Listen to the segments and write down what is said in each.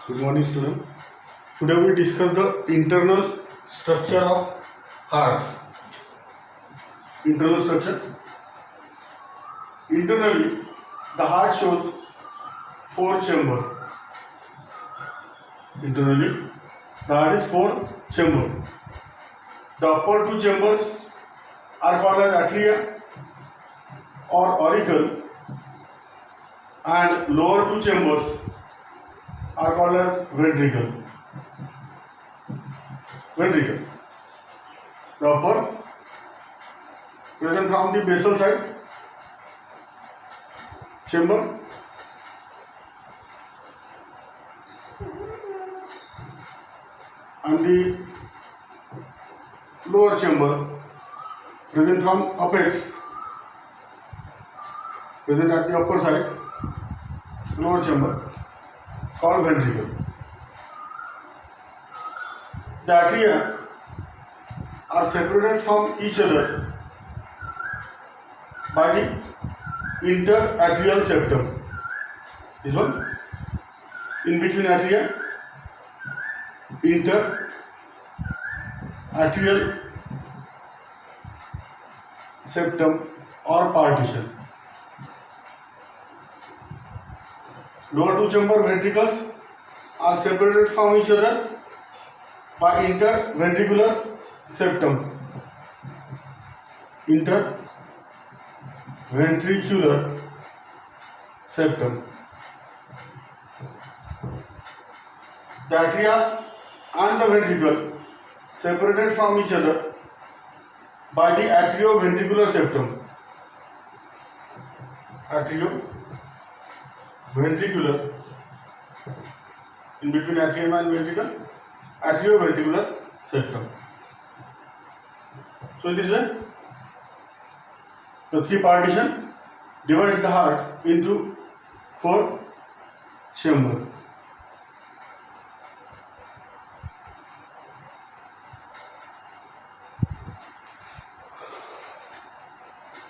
Good morning, student. Today we discuss the internal structure of heart. Internal structure. Internally, the heart shows four chambers. Internally, the heart is four chambers. The upper two chambers are called as atria or auricle, and lower two chambers are called as ventricle. Ventricle. The upper present from the basal side chamber, and the lower chamber present from apex, present at the upper side, lower chamber, called ventricle. The atria are separated from each other by the interatrial septum. This one, in between atria, interatrial septum or partition. Lower two chamber ventricles are separated from each other by interventricular septum. Interventricular septum. The atria and the ventricle separated from each other by the atrioventricular septum. Atrioventricular, in between atrium and ventricle, atrioventricular septum. So in this way, the three partition divides the heart into four chambers.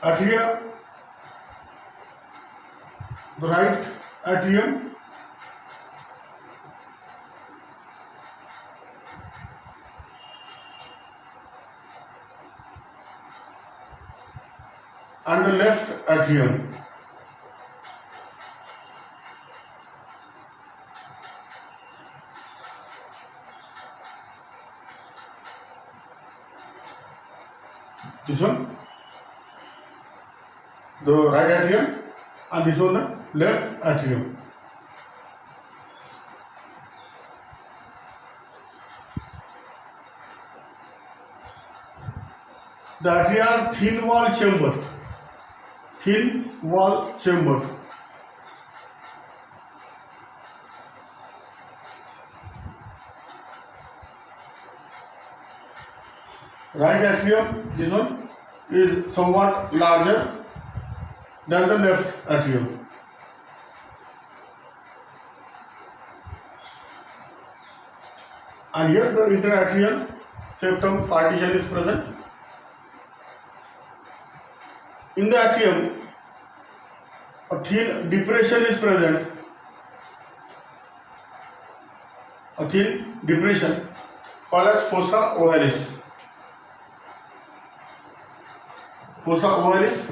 Atria, the right atrium, and the left atrium. This one, the right atrium, and this one, the left atrium. The atria are thin wall chamber. Thin wall chamber. Right atrium, this one, is somewhat larger than the left atrium. And here the interatrial septum partition is present. In the atrium, a thin depression is present. A thin depression called as fossa ovalis. Fossa ovalis.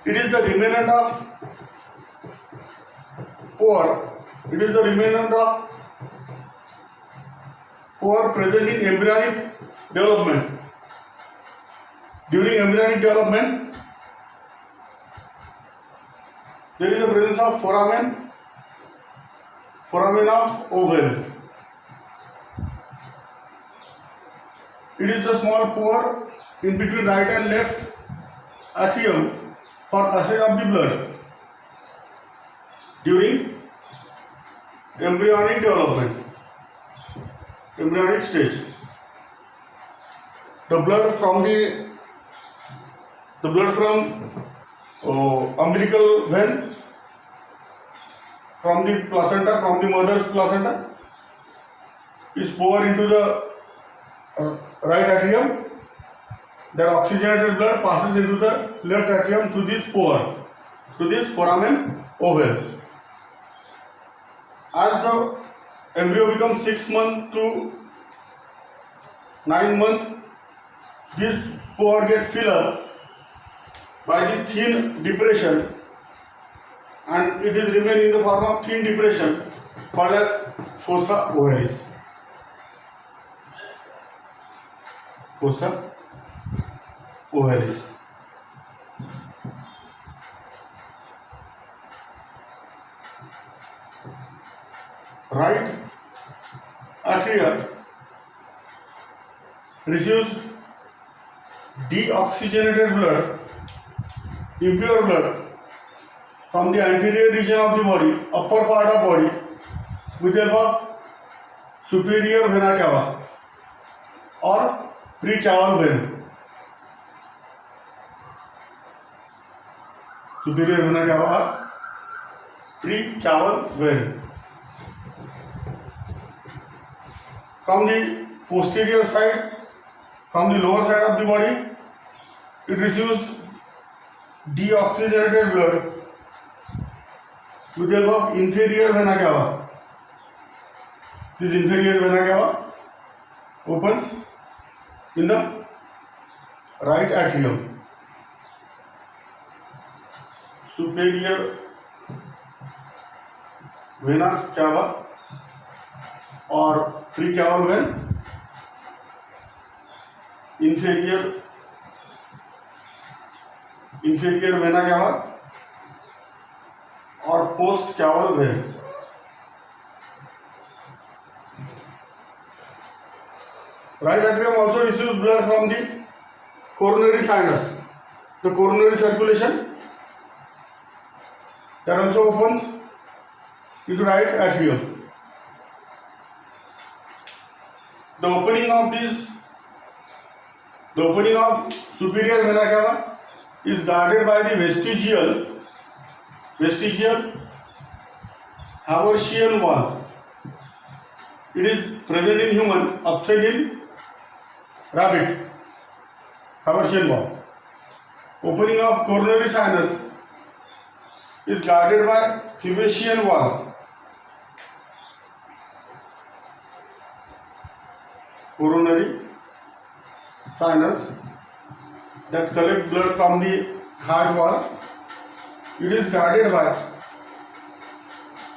It is the remnant of pore. It is the remnant of pore present in embryonic development. During embryonic development, there is a presence of foramen of ovale. It is the small pore in between right and left atrium for passage of the blood during embryonic development, embryonic stage. The blood from umbilical vein, from the placenta, from the mother's placenta, is poured into the right atrium. That oxygenated blood passes into the left atrium through this pore, through this foramen ovale. As the embryo becomes 6 months to 9 months, this pore get filled up by the thin depression, and it is remain in the form of thin depression called as fossa ovalis. Fossa ovalis. Right atrium receives deoxygenated blood, impure blood from the anterior region of the body, upper part of body, with the help of superior vena cava or precaval vein. Superior vena cava or precaval vein. From the posterior side, from the lower side of the body, it receives deoxygenated blood with the help of inferior vena cava. This inferior vena cava opens in the right atrium. Superior vena cava or precaval vein, inferior vena cava or postcaval vein. Right atrium also receives blood from the coronary sinus, the coronary circulation, that also opens into right atrium. The opening of superior vena cava is guarded by the vestigial Haversian wall. It is present in human, absent in rabbit. Haversian wall. Opening of coronary sinus is guarded by Thebesian wall. Coronary sinus that collect blood from the heart wall, it is guarded by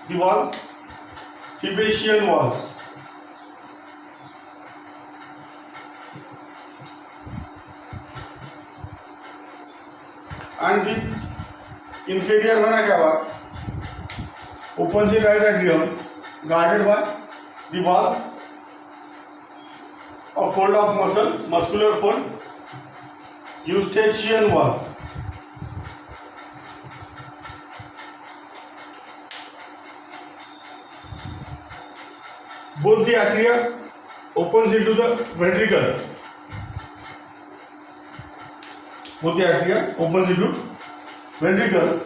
the wall, Thebesian wall. And the inferior vena cava opens in right atrium, guarded by the wall, a fold of muscular fold, Eustachian wall. Both the atria opens into the ventricle. Both the atria opens into ventricle.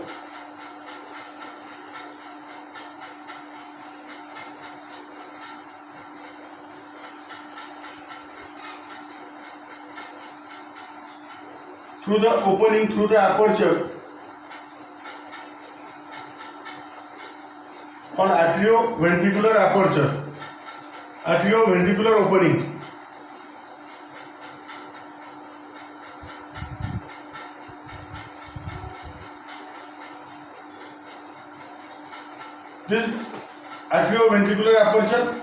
Through the opening, through the aperture called atrioventricular aperture, atrioventricular opening. This atrioventricular aperture,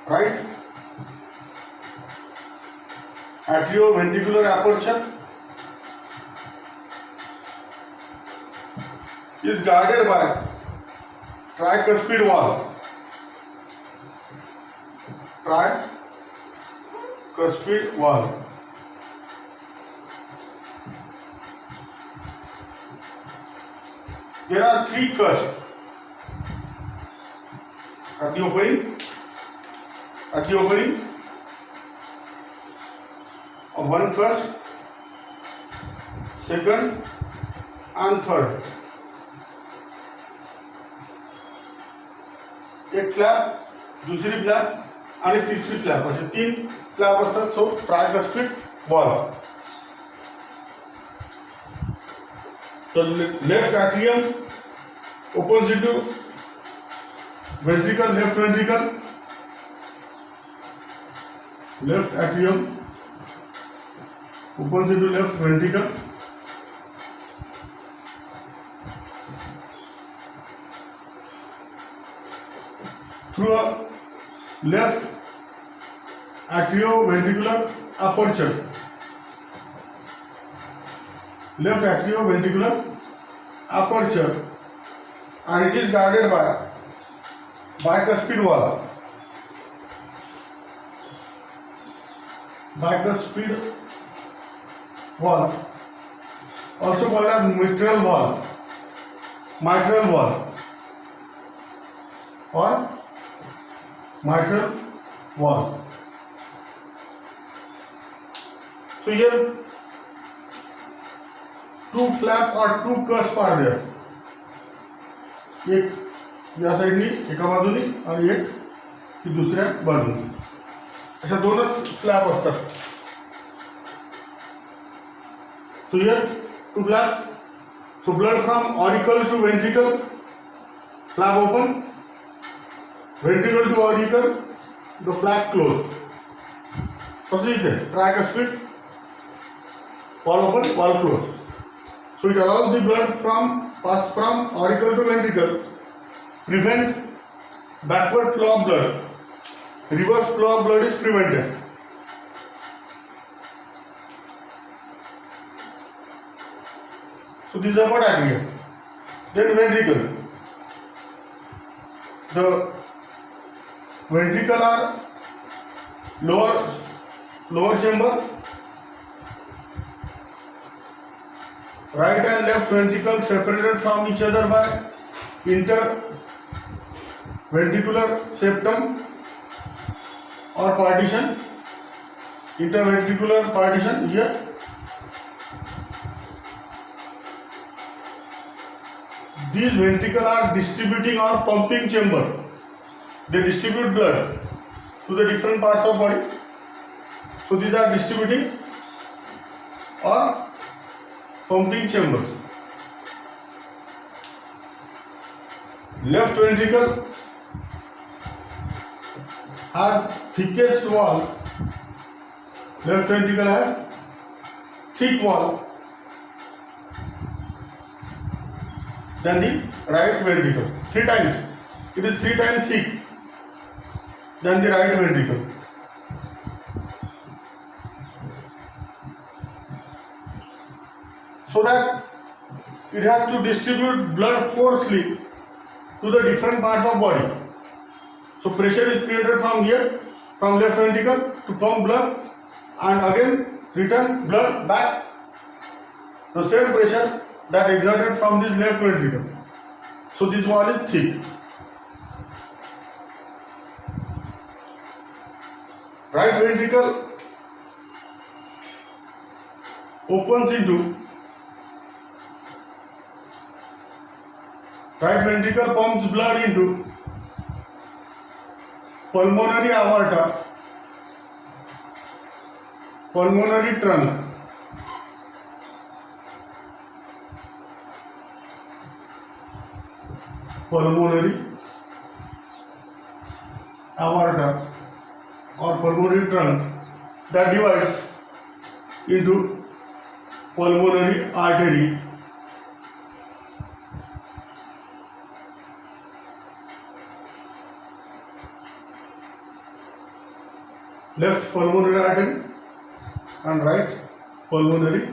right? Atrioventricular aperture is guarded by tricuspid wall. Tricuspid wall. There are three cusps at the opening. One cusp, second and third. एक flap, दुसरी flap आणि तिसरी flap, असे तीन flap असतात. सो ट्रायकस्पिड wall. The left atrium opens into ventricle, left atrium opens into left ventricle. Through a left atrioventricular aperture. Left atrioventricular aperture, and it is guarded by bicuspid wall. Bicuspid wall, also called as mitral wall, or mitral wall. So here two flap or two cusp are there. एक या साइडनी एका बाजूनी आणि एक ही दुसऱ्या बाजूनी, अशा दोनच फ्लॅप असतात. So here two flaps. So blood from auricle to ventricle, flap open. Ventricle to auricle, the flap closed. तसं इथे tricuspid, wall open, wall closed. So it allows the blood pass from auricle to ventricle, prevent backward flow of blood. Reverse flow of blood is prevented. So this is about atria. Then ventricle. The ventricle are lower chamber. Right and left ventricle separated from each other by interventricular septum or partition. Interventricular partition here. These ventricles are distributing or pumping chamber. They distribute blood to the different parts of body. So these are distributing or pumping chambers. Left ventricle has thickest wall. Left ventricle has thick wall than the right ventricle. 3 times. It is 3 times thick than the right ventricle. So that it has to distribute blood forcefully to the different parts of body. So pressure is created from here, from left ventricle to pump blood, and again return blood back. The same pressure that exerted from this left ventricle. So this wall is thick. Right ventricle opens into right ventricle pumps blood into pulmonary aorta, pulmonary trunk, pulmonary aorta or pulmonary trunk that divides into pulmonary artery, left pulmonary artery and right pulmonary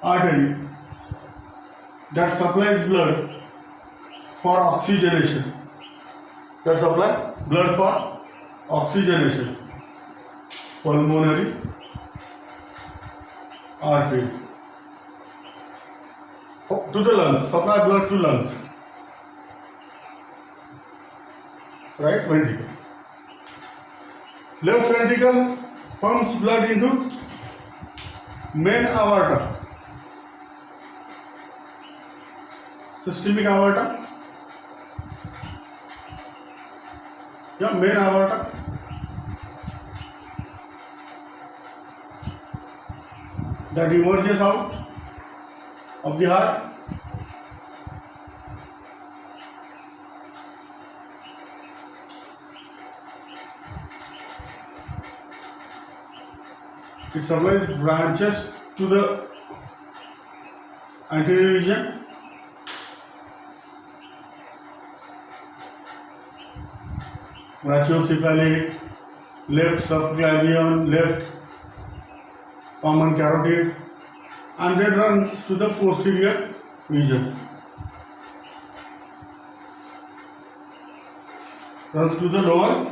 artery that supplies blood for oxygenation. That supply blood for oxygenation. Pulmonary artery to the lungs, supply blood to lungs. Right ventricle. Left ventricle pumps blood into main aorta, systemic aorta, main aorta, that emerges out of the heart. It supplies branches to the anterior region. Brachiocephalic, left subclavian, left common carotid, and then runs to the posterior region. Runs to the lower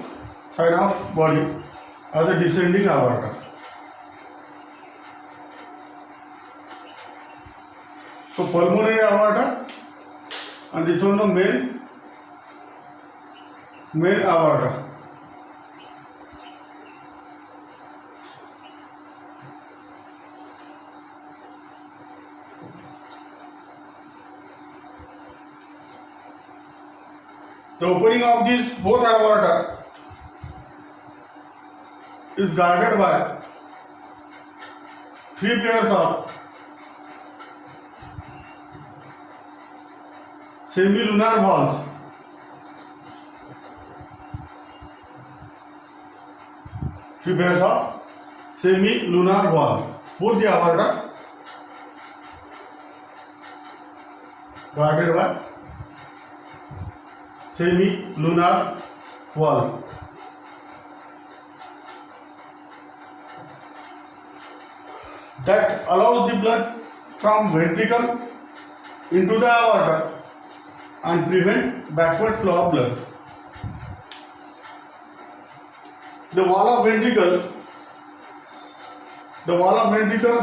side of body as a descending aorta. So pulmonary aorta, and this one the main aorta. The opening of these both aorta is guarded by 3 pairs of semilunar valves. Three pairs of semilunar valve. Both the aorta guarded by semilunar valve. That allows the blood from ventricle into the aorta and prevent backward flow of blood. The wall of ventricle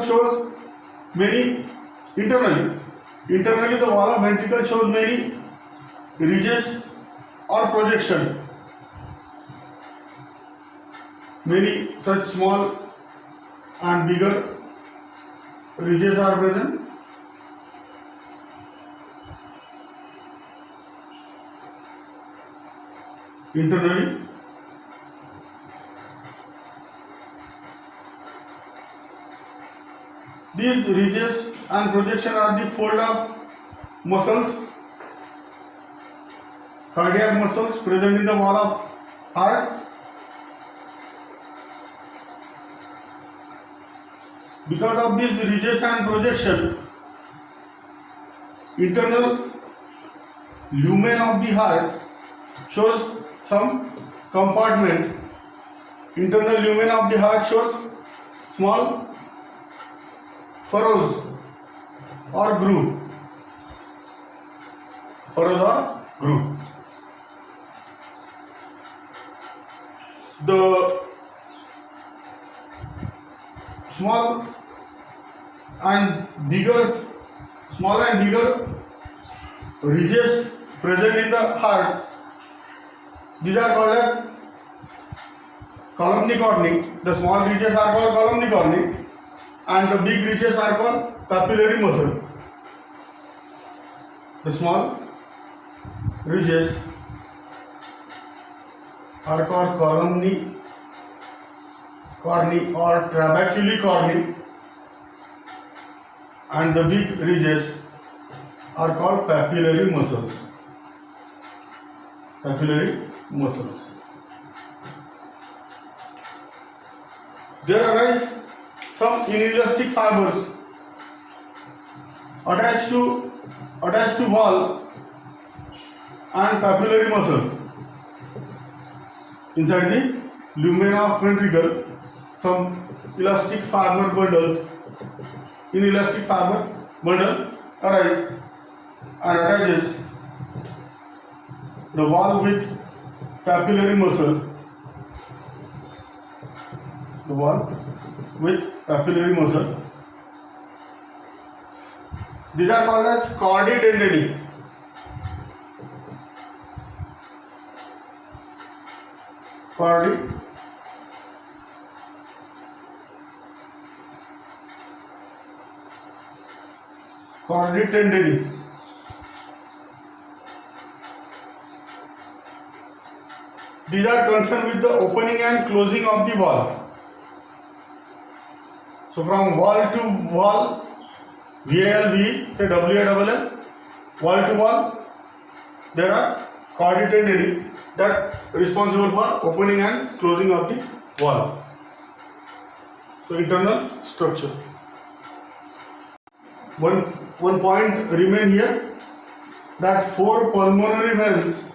shows many internally the wall of ventricle shows many ridges or projection. Many such small and bigger ridges are present. Internally, these ridges and projection are the fold of muscles, cardiac muscles present in the wall of heart. Because of these ridges and projection, internal lumen of the heart shows some compartment. Internal lumen of the heart shows small furrows or groove. The small and bigger ridges present in the heart, these are called as column cornea. The small ridges are called column cornea and the big ridges are called papillary muscle. The small ridges are called column cornea or trabeculae cornea and the big ridges are called papillary muscles. There arise some inelastic fibers attached to wall and papillary muscle. Inside the lumen of ventricle, some inelastic fiber bundle arise and attaches the wall with papillary muscle. These are called as chordae tendineae. Chordae tendineae. These are concerned with the opening and closing of the wall. So from wall to wall, VALV, WALL, wall to wall, there are chordae tendineae that responsible for opening and closing of the wall. So internal structure. One point remain here, that 4 pulmonary veins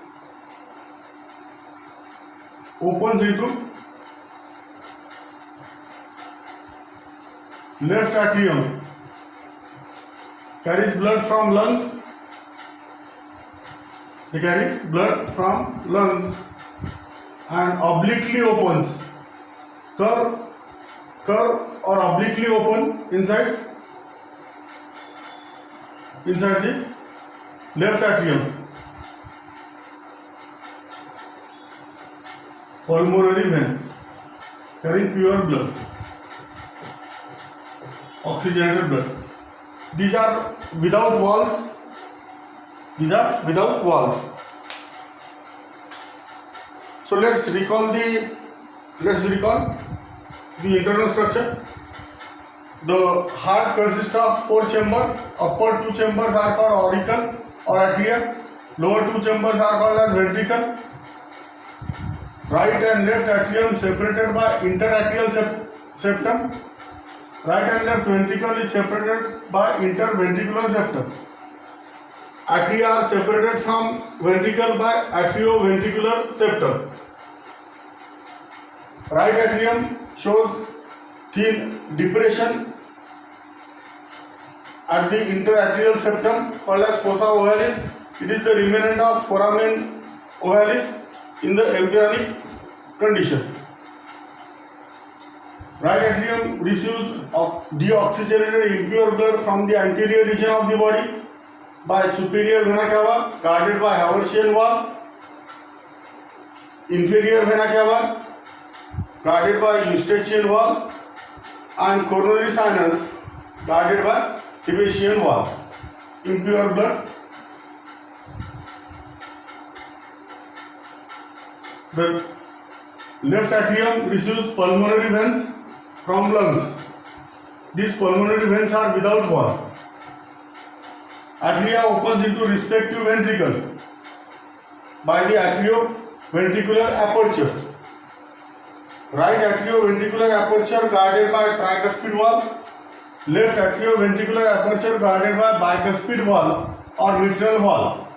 opens into left atrium, carries blood from lungs. They carry blood from lungs and obliquely opens, curve or obliquely open inside the left atrium. Pulmonary vein carrying pure blood, oxygenated blood. These are without walls. So let's recall the internal structure. The heart consists of 4 chambers. Upper 2 chambers are called auricle or atria. Lower 2 chambers are called as ventricle. Right and left atrium separated by interatrial septum. Right and left ventricle is separated by interventricular septum. Atria are separated from ventricle by atrioventricular septum. Right atrium shows thin depression at the interatrial septum called as fossa ovalis. It is the remnant of foramen ovalis in the embryonic condition. Right atrium receives deoxygenated impure blood from the anterior region of the body by superior vena cava guarded by Haversian wall, inferior vena cava guarded by Eustachian wall, and coronary sinus guarded by Thebesian wall. Impure blood. The left atrium receives pulmonary veins from lungs. These pulmonary veins are without wall. Atria opens into respective ventricle by the atrioventricular aperture. Right atrioventricular aperture guarded by tricuspid wall. Left atrioventricular aperture guarded by bicuspid wall or mitral wall.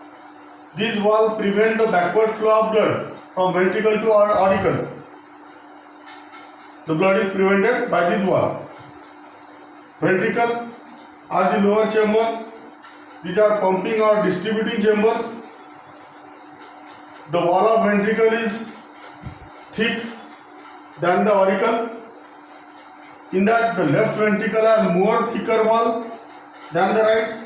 These walls prevent the backward flow of blood from ventricle to auricle. The blood is prevented by this wall. Ventricle are the lower chamber. These are pumping or distributing chambers. The wall of ventricle is thick than the auricle. In that the left ventricle has more thicker wall than the right.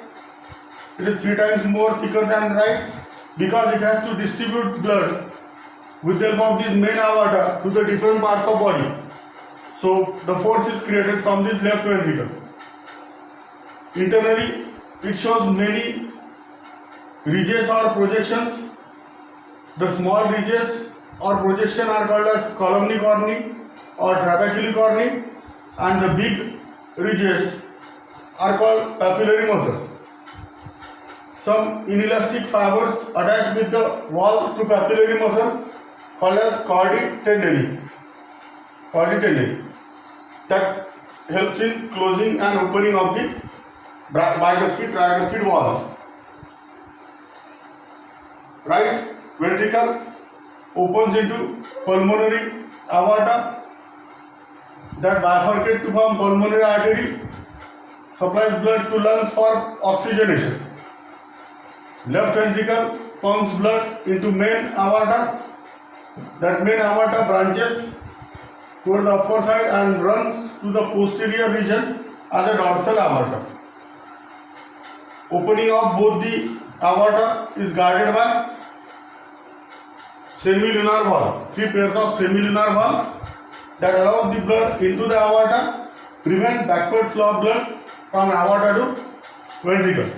It is 3 times more thicker than the right because it has to distribute blood with the help of this main aorta to the different parts of body. So the force is created from this left ventricle. Internally it shows many ridges or projections. The small ridges or projection are called as columni corni or trabeculi corni, and the big ridges are called papillary muscle. Some inelastic fibers attach with the wall to papillary muscle called as chordae tendineae. That helps in closing and opening of the bicuspid, tricuspid walls. Right ventricle opens into pulmonary aorta that bifurcate to form pulmonary artery, supplies blood to lungs for oxygenation. Left ventricle pumps blood into main aorta. That main aorta branches toward the upper side and runs to the posterior region as a dorsal aorta. Opening of both the aorta is guarded by semilunar valve. 3 pairs of semilunar valve that allow the blood into the aorta, prevent backward flow of blood from aorta to ventricle.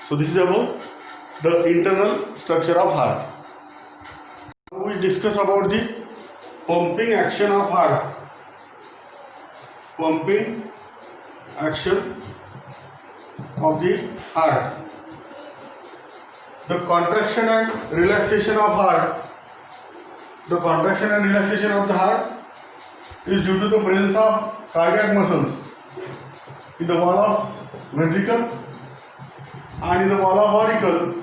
So this is about the internal structure of heart. Now we discuss about the pumping action of heart. Pumping action of the heart. The contraction and relaxation of heart. The contraction and relaxation of the heart is due to the presence of cardiac muscles in the wall of ventricle and in the wall of auricle.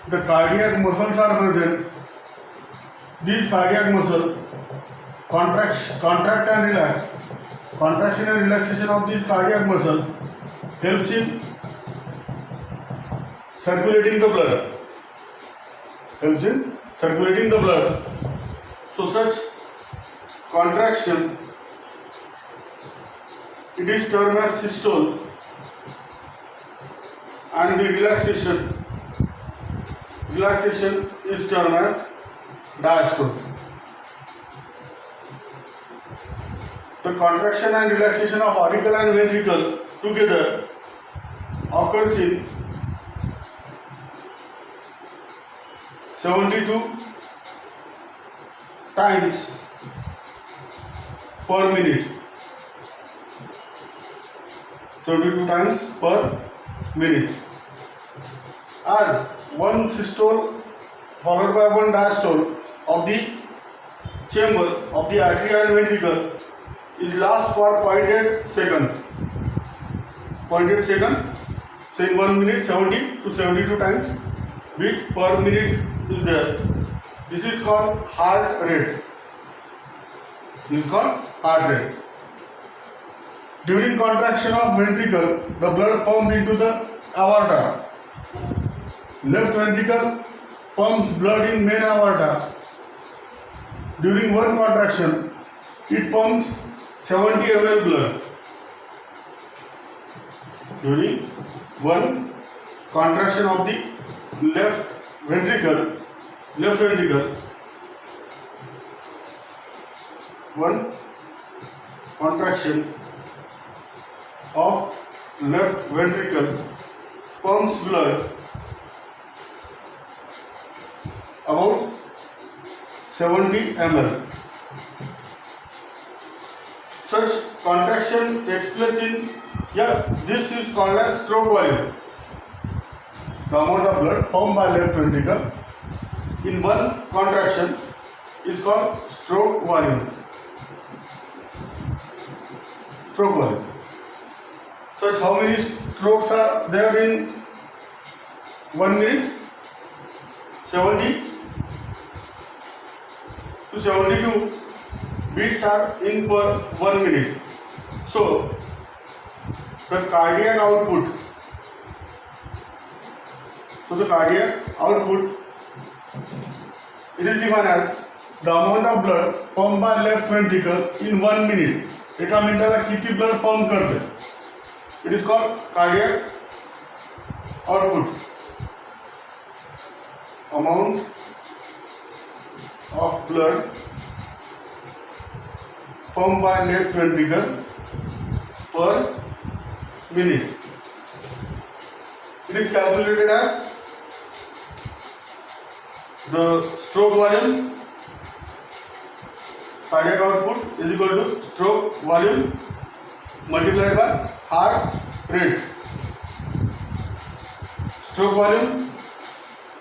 The cardiac muscles are present. These cardiac muscles contract and relax. Contraction and relaxation of these cardiac muscles helps in circulating the blood. So such contraction, it is termed as systole, and the relaxation is termed as diastole. The contraction and relaxation of auricle and ventricle together occurs in 72 times per minute. 72 times per minute. As one systole followed by one diastole of the chamber of the artery and ventricle is lasts for 0.8 second. So in 1 minute 70 to 72 times beat per minute is there. This is called heart rate. During contraction of ventricle, the blood pumped into the aorta. Left ventricle pumps blood in main aorta. During one contraction, it pumps 70 ml blood. During one contraction of the left ventricle, one contraction of left ventricle pumps blood about 70 ml. Such contraction takes place in, this is called as stroke volume. The amount of blood pumped by left ventricle in one contraction is called stroke volume. Such how many strokes are there in 1 minute? 70 to 72 beats are in per 1 minute. So the cardiac output it is defined as the amount of blood pumped by left ventricle in 1 minute. एका मिनिटाला किती blood pump करते, it is called cardiac output. Amount of blood pump by left ventricle पर minute. It is calculated as the stroke volume, cardiac output is equal to stroke volume multiplied by heart rate. Stroke volume,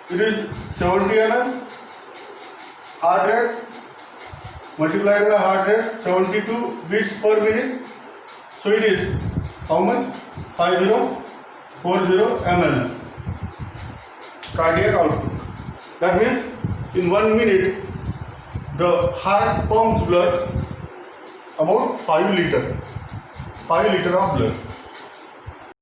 it is 70 ml, heart rate multiplied by heart rate 72 beats per minute, so it is how much? 5040 ml cardiac output. That means in 1 minute the heart pumps blood about 5 liter of blood.